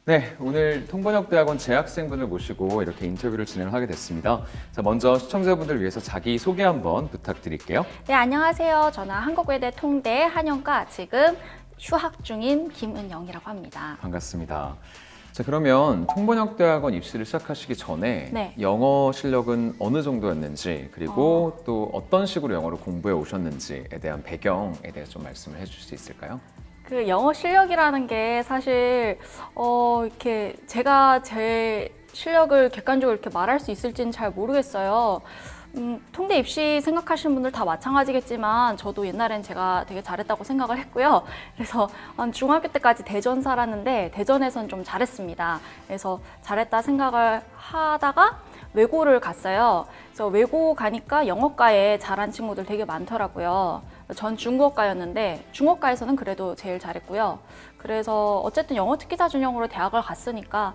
네, 오늘 통번역대학원 재학생분을 모시고 이렇게 인터뷰를 진행을 하게 됐습니다. 자, 먼저 시청자분들 위해서 자기 소개 한번 부탁드릴게요. 네, 안녕하세요. 저는 한국외대 통대 한영과 지금 휴학 중인 김은영이라고 합니다. 반갑습니다. 자, 그러면 통번역대학원 입시를 시작하시기 전에 네. 영어 실력은 어느 정도였는지, 그리고 또 어떤 식으로 영어를 공부해 오셨는지에 대한 배경에 대해서 좀 말씀을 해주실 수 있을까요? 그 영어 실력이라는 게 사실 이렇게 제가 제 실력을 객관적으로 이렇게 말할 수 있을지는 잘 모르겠어요. 통대 입시 생각하시는 분들 다 마찬가지겠지만 저도 옛날엔 제가 되게 잘했다고 생각을 했고요. 그래서 한 중학교 때까지 대전 살았는데 대전에선 좀 잘했습니다. 그래서 잘했다 생각을 하다가 외고를 갔어요. 그래서 외고 가니까 영어과에 잘한 친구들 되게 많더라고요. 전 중국어과였는데 중국어과에서는 그래도 제일 잘했고요. 그래서 어쨌든 영어 특기자 전형으로 대학을 갔으니까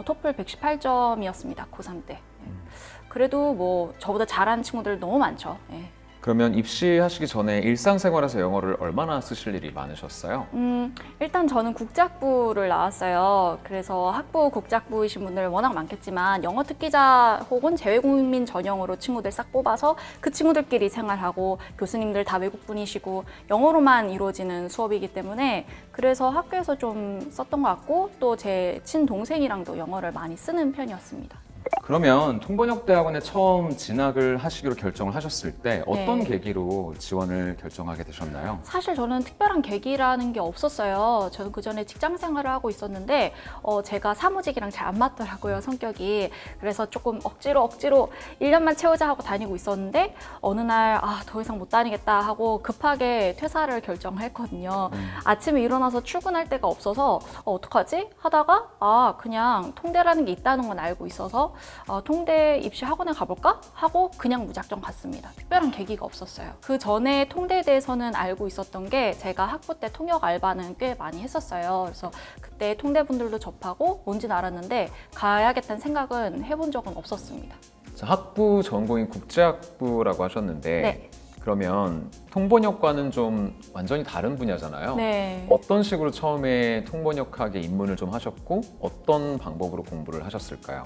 토플 118점이었습니다. 고3 때. 그래도 뭐 저보다 잘하는 친구들 너무 많죠. 예. 그러면 입시하시기 전에 일상생활에서 영어를 얼마나 쓰실 일이 많으셨어요? 일단 저는 국작부를 나왔어요. 그래서 학부 국작부이신 분들 워낙 많겠지만 영어 특기자 혹은 재외국민 전형으로 친구들 싹 뽑아서 그 친구들끼리 생활하고 교수님들 다 외국분이시고 영어로만 이루어지는 수업이기 때문에 그래서 학교에서 좀 썼던 것 같고 또 제 친동생이랑도 영어를 많이 쓰는 편이었습니다. 그러면 통번역대학원에 처음 진학을 하시기로 결정을 하셨을 때 어떤 네. 계기로 지원을 결정하게 되셨나요? 사실 저는 특별한 계기라는 게 없었어요. 저는 그 전에 직장 생활을 하고 있었는데 제가 사무직이랑 잘 안 맞더라고요, 성격이. 그래서 조금 억지로 1년만 채우자 하고 다니고 있었는데 어느 날 더 이상 못 다니겠다 하고 급하게 퇴사를 결정했거든요. 아침에 일어나서 출근할 데가 없어서 어떡하지? 하다가 그냥 통대라는 게 있다는 건 알고 있어서 통대 입시 학원에 가볼까? 하고 그냥 무작정 갔습니다. 특별한 계기가 없었어요. 그 전에 통대에 대해서는 알고 있었던 게 제가 학부 때 통역 알바는 꽤 많이 했었어요. 그래서 그때 통대 분들도 접하고 뭔지는 알았는데 가야겠다는 생각은 해본 적은 없었습니다. 자, 학부 전공이 국제학부라고 하셨는데 네. 그러면 통번역과는 좀 완전히 다른 분야잖아요. 네. 어떤 식으로 처음에 통번역학에 입문을 좀 하셨고 어떤 방법으로 공부를 하셨을까요?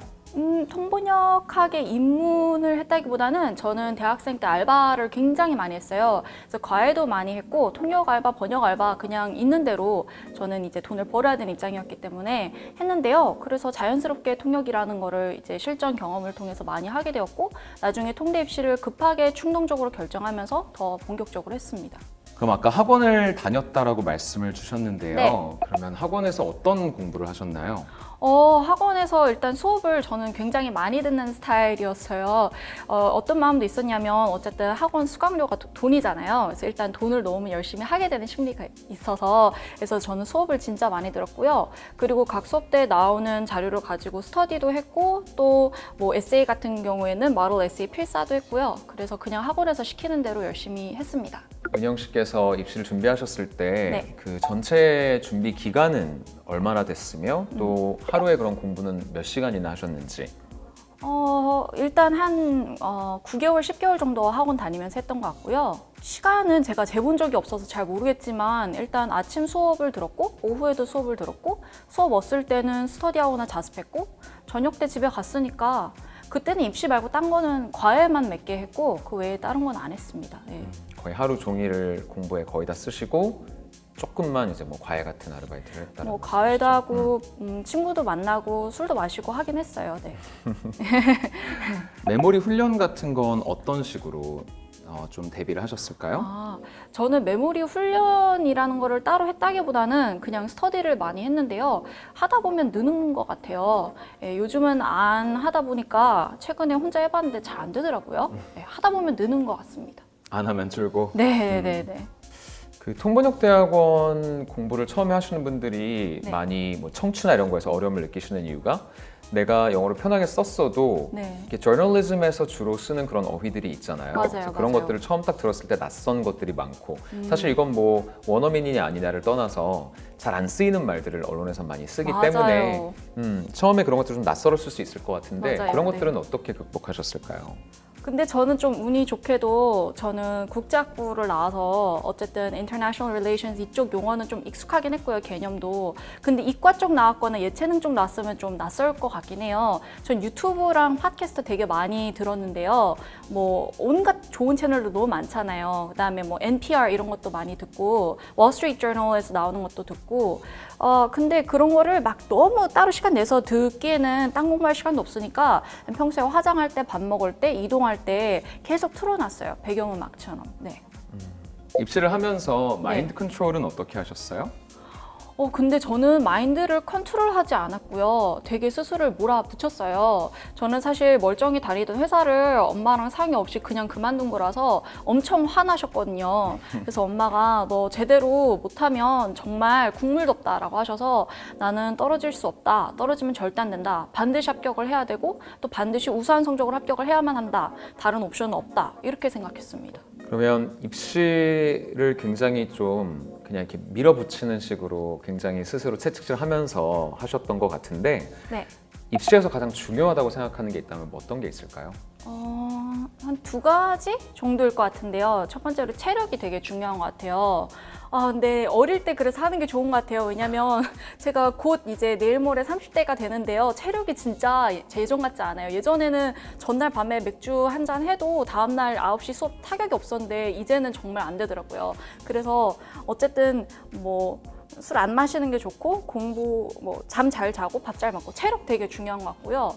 통번역학에 입문을 했다기보다는 저는 대학생 때 알바를 굉장히 많이 했어요. 그래서 과외도 많이 했고 통역 알바, 번역 알바 그냥 있는 대로 저는 이제 돈을 벌어야 되는 입장이었기 때문에 했는데요. 그래서 자연스럽게 통역이라는 거를 이제 실전 경험을 통해서 많이 하게 되었고 나중에 통대 입시를 급하게 충동적으로 결정하면서 더 본격적으로 했습니다. 그럼 아까 학원을 다녔다라고 말씀을 주셨는데요. 네. 그러면 학원에서 어떤 공부를 하셨나요? 학원에서 일단 수업을 저는 굉장히 많이 듣는 스타일이었어요. 어떤 마음도 있었냐면 어쨌든 학원 수강료가 돈이잖아요. 그래서 일단 돈을 너무 열심히 하게 되는 심리가 있어서 그래서 저는 수업을 진짜 많이 들었고요. 그리고 각 수업 때 나오는 자료를 가지고 스터디도 했고 또 뭐 에세이 같은 경우에는 마럴 에세이 필사도 했고요. 그래서 그냥 학원에서 시키는 대로 열심히 했습니다. 은영 씨께서 입시를 준비하셨을 때 네. 그 전체 준비 기간은 얼마나 됐으며 또 하루에 그런 공부는 몇 시간이나 하셨는지. 일단 한 9개월, 10개월 정도 학원 다니면서 했던 것 같고요. 시간은 제가 재본 적이 없어서 잘 모르겠지만 일단 아침 수업을 들었고 오후에도 수업을 들었고 수업 없을 때는 스터디하거나 자습했고 저녁 때 집에 갔으니까 그때는 입시 말고 딴 거는 과외만 몇 개 했고 그 외에 다른 건 안 했습니다. 네. 거의 하루 종일을 공부에 거의 다 쓰시고 조금만 이제 뭐 과외 같은 아르바이트를 했다는 뭐 말씀이시죠? 과외도 하고 친구도 만나고 술도 마시고 하긴 했어요. 네. 메모리 훈련 같은 건 어떤 식으로 좀 대비를 하셨을까요? 저는 메모리 훈련이라는 거를 따로 했다기보다는 그냥 스터디를 많이 했는데요. 하다 보면 느는 것 같아요. 요즘은 안 하다 보니까 최근에 혼자 해봤는데 잘 안 되더라고요. 하다 보면 느는 것 같습니다. 안 하면 줄고. 네. 그 통번역대학원 공부를 처음에 하시는 분들이 네. 많이 뭐 청취나 이런 거에서 어려움을 느끼시는 이유가 내가 영어를 편하게 썼어도 네. 이렇게 저널리즘에서 주로 쓰는 그런 어휘들이 있잖아요. 맞아요, 그래서 그런 맞아요. 것들을 처음 딱 들었을 때 낯선 것들이 많고 사실 이건 뭐 원어민이냐 아니냐를 떠나서 잘 안 쓰이는 말들을 언론에서 많이 쓰기 맞아요. 때문에 처음에 그런 것들이 좀 낯설었을 수 있을 것 같은데 맞아요, 그런 네. 것들은 어떻게 극복하셨을까요? 근데 저는 좀 운이 좋게도 저는 국제학부를 나와서 어쨌든 International Relations 이쪽 용어는 좀 익숙하긴 했고요, 개념도. 근데 이과 쪽 나왔거나 예체능 쪽 나왔으면 좀 낯설 것 같긴 해요. 전 유튜브랑 팟캐스트 되게 많이 들었는데요. 뭐 온갖 좋은 채널도 너무 많잖아요. 그다음에 뭐 NPR 이런 것도 많이 듣고 월스트리트 저널에서 나오는 것도 듣고 근데 그런 거를 막 너무 따로 시간 내서 듣기에는 딴 공부할 시간도 없으니까 평소에 화장할 때, 밥 먹을 때, 이동할 때 계속 틀어놨어요. 배경음악처럼. 네. 입시를 하면서 마인드 컨트롤은 어떻게 하셨어요? 근데 저는 마인드를 컨트롤하지 않았고요. 되게 스스로를 몰아붙였어요. 저는 사실 멀쩡히 다니던 회사를 엄마랑 상의 없이 그냥 그만둔 거라서 엄청 화나셨거든요. 그래서 엄마가 너 제대로 못하면 정말 국물덥다라고 하셔서 나는 떨어질 수 없다. 떨어지면 절대 안 된다. 반드시 합격을 해야 되고 또 반드시 우수한 성적으로 합격을 해야만 한다. 다른 옵션은 없다. 이렇게 생각했습니다. 그러면 입시를 굉장히 좀 그냥 이렇게 밀어붙이는 식으로 굉장히 스스로 채찍질하면서 하셨던 것 같은데 네. 입시에서 가장 중요하다고 생각하는 게 있다면 뭐 어떤 게 있을까요? 한 2가지 정도일 것 같은데요. 첫 번째로 체력이 되게 중요한 것 같아요. 근데 어릴 때 그래서 하는 게 좋은 것 같아요. 왜냐면 제가 곧 이제 내일 모레 30대가 되는데요. 체력이 진짜 예전 같지 않아요. 예전에는 전날 밤에 맥주 한 잔 해도 다음날 9시 수업 타격이 없었는데 이제는 정말 안 되더라고요. 그래서 어쨌든 뭐 술 안 마시는 게 좋고 공부 뭐 잠 잘 자고 밥 잘 먹고 체력 되게 중요한 것 같고요.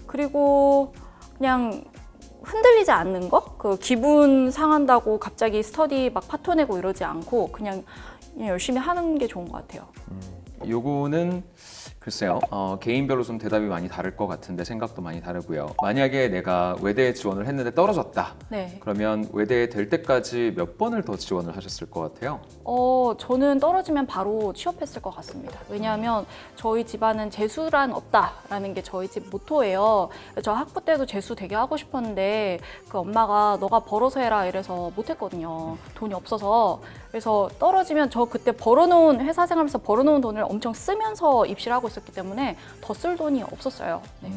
그리고 그냥 흔들리지 않는 거? 그 기분 상한다고 갑자기 스터디 막 파토 내고 이러지 않고 그냥 열심히 하는 게 좋은 것 같아요. 요거는 글쎄요, 개인별로 좀 대답이 많이 다를 것 같은데 생각도 많이 다르고요. 만약에 내가 외대에 지원을 했는데 떨어졌다. 네. 그러면 외대에 될 때까지 몇 번을 더 지원을 하셨을 것 같아요? 저는 떨어지면 바로 취업했을 것 같습니다. 왜냐하면 저희 집안은 재수란 없다라는 게 저희 집 모토예요. 저 학부 때도 재수 되게 하고 싶었는데 그 엄마가 너가 벌어서 해라 이래서 못했거든요. 돈이 없어서. 그래서 떨어지면 저 그때 벌어놓은 회사 생활하면서 벌어놓은 돈을 엄청 쓰면서 입시를 하고 있었기 때문에 더 쓸 돈이 없었어요. 네.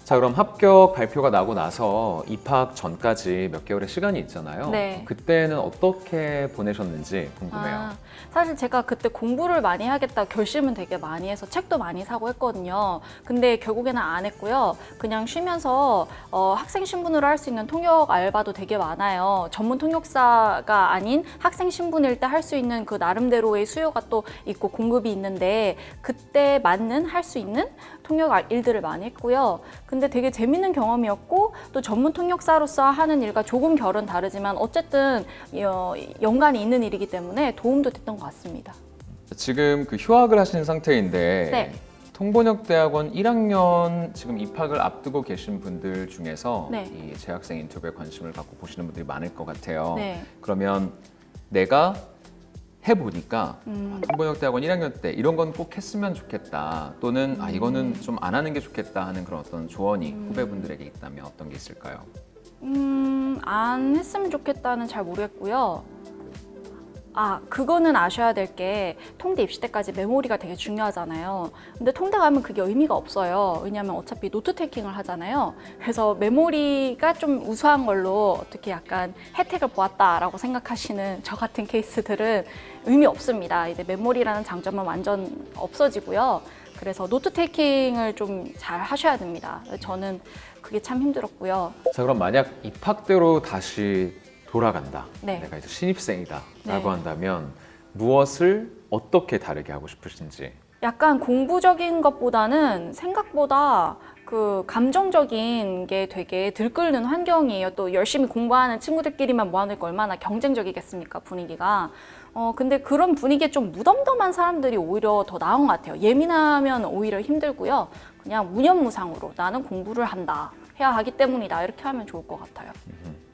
자, 그럼 합격 발표가 나고 나서 입학 전까지 몇 개월의 시간이 있잖아요. 네. 그때는 어떻게 보내셨는지 궁금해요. 사실 제가 그때 공부를 많이 하겠다 결심은 되게 많이 해서 책도 많이 사고 했거든요. 근데 결국에는 안 했고요. 그냥 쉬면서 학생 신분으로 할 수 있는 통역 알바도 되게 많아요. 전문 통역사가 아닌 학생 신분일 때 할 수 있는 그 나름대로의 수요가 또 있고 공급이 있는데 그때 맞는 할 수 있는 통역 일들을 많이 했고요. 근데 되게 재밌는 경험이었고 또 전문 통역사로서 하는 일과 조금 결은 다르지만 어쨌든 연관이 있는 일이기 때문에 도움도 됐던 것 같습니다. 지금 그 휴학을 하신 상태인데 네. 통번역대학원 1학년 지금 입학을 앞두고 계신 분들 중에서 네. 이 재학생 인터뷰에 관심을 갖고 보시는 분들이 많을 것 같아요. 네. 그러면 내가 해보니까 통번역대학원 1학년 때 이런 건 꼭 했으면 좋겠다 또는 이거는 좀 안 하는 게 좋겠다 하는 그런 어떤 조언이 후배분들에게 있다면 어떤 게 있을까요? 안 했으면 좋겠다는 잘 모르겠고요. 그거는 아셔야 될 게 통대 입시 때까지 메모리가 되게 중요하잖아요. 근데 통대 가면 그게 의미가 없어요. 왜냐하면 어차피 노트 테이킹을 하잖아요. 그래서 메모리가 좀 우수한 걸로 어떻게 약간 혜택을 보았다라고 생각하시는 저 같은 케이스들은 의미 없습니다. 이제 메모리라는 장점은 완전 없어지고요. 그래서 노트 테이킹을 좀 잘 하셔야 됩니다. 저는 그게 참 힘들었고요. 자, 그럼 만약 입학대로 다시 돌아간다. 네. 내가 이제 신입생이다 라고 네. 한다면 무엇을 어떻게 다르게 하고 싶으신지. 약간 공부적인 것보다는 생각보다 그 감정적인 게 되게 들끓는 환경이에요. 또 열심히 공부하는 친구들끼리만 모아놓으니까 얼마나 경쟁적이겠습니까, 분위기가. 근데 그런 분위기에 좀 무덤덤한 사람들이 오히려 더 나은 것 같아요. 예민하면 오히려 힘들고요. 그냥 무념무상으로 나는 공부를 한다, 해야 하기 때문이다, 이렇게 하면 좋을 것 같아요.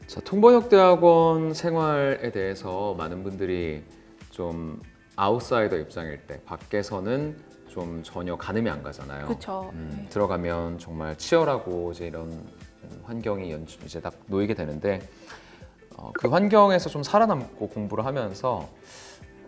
자, 통번역대학원 생활에 대해서 많은 분들이 좀 아웃사이더 입장일 때 밖에서는 좀 전혀 가늠이 안 가잖아요. 그렇죠. 들어가면 정말 치열하고 이제 이런 환경이 이제 딱 놓이게 되는데 그 환경에서 좀 살아남고 공부를 하면서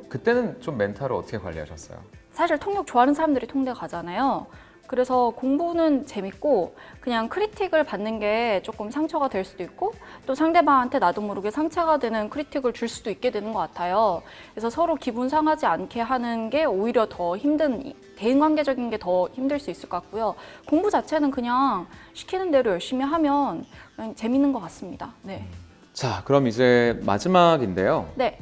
그때는 좀 멘탈을 어떻게 관리하셨어요? 사실 통역 좋아하는 사람들이 통대 가잖아요. 그래서 공부는 재밌고 그냥 크리틱을 받는 게 조금 상처가 될 수도 있고 또 상대방한테 나도 모르게 상처가 되는 크리틱을 줄 수도 있게 되는 것 같아요. 그래서 서로 기분 상하지 않게 하는 게 오히려 더 힘든, 대인관계적인 게 더 힘들 수 있을 것 같고요. 공부 자체는 그냥 시키는 대로 열심히 하면 그냥 재밌는 것 같습니다. 네. 자, 그럼 이제 마지막인데요. 네.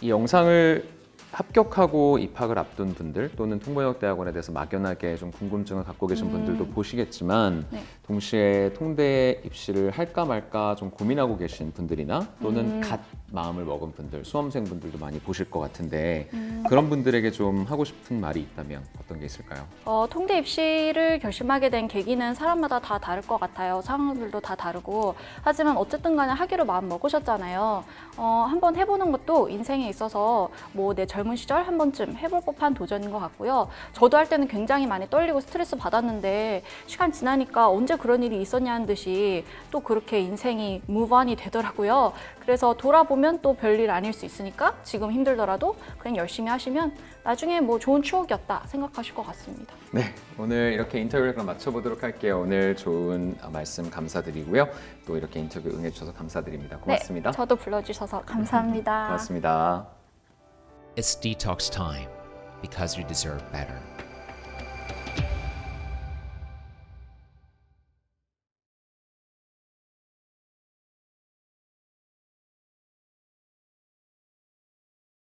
이 영상을 합격하고 입학을 앞둔 분들 또는 통번역대학원에 대해서 막연하게 좀 궁금증을 갖고 계신 분들도 보시겠지만 네. 동시에 통대 입시를 할까 말까 좀 고민하고 계신 분들이나 또는 갓 마음을 먹은 분들, 수험생분들도 많이 보실 것 같은데 그런 분들에게 좀 하고 싶은 말이 있다면 어떤 게 있을까요? 통대 입시를 결심하게 된 계기는 사람마다 다 다를 것 같아요. 상황들도 다 다르고. 하지만 어쨌든 간에 하기로 마음 먹으셨잖아요. 한번 해보는 것도 인생에 있어서 뭐 내 젊은 시절 한 번쯤 해볼 법한 도전인 것 같고요. 저도 할 때는 굉장히 많이 떨리고 스트레스 받았는데 시간 지나니까 언제 그런 일이 있었냐는 듯이 또 그렇게 인생이 무브온이 되더라고요. 그래서 돌아보면 또 별일 아닐 수 있으니까 지금 힘들더라도 그냥 열심히 하시면 나중에 뭐 좋은 추억이었다 생각하실 것 같습니다. 네, 오늘 이렇게 인터뷰를 그럼 마쳐보도록 할게요. 오늘 좋은 말씀 감사드리고요. 또 이렇게 인터뷰 응해주셔서 감사드립니다. 고맙습니다. 네, 저도 불러주셔서 감사합니다. 고맙습니다. It's detox time because you deserve better.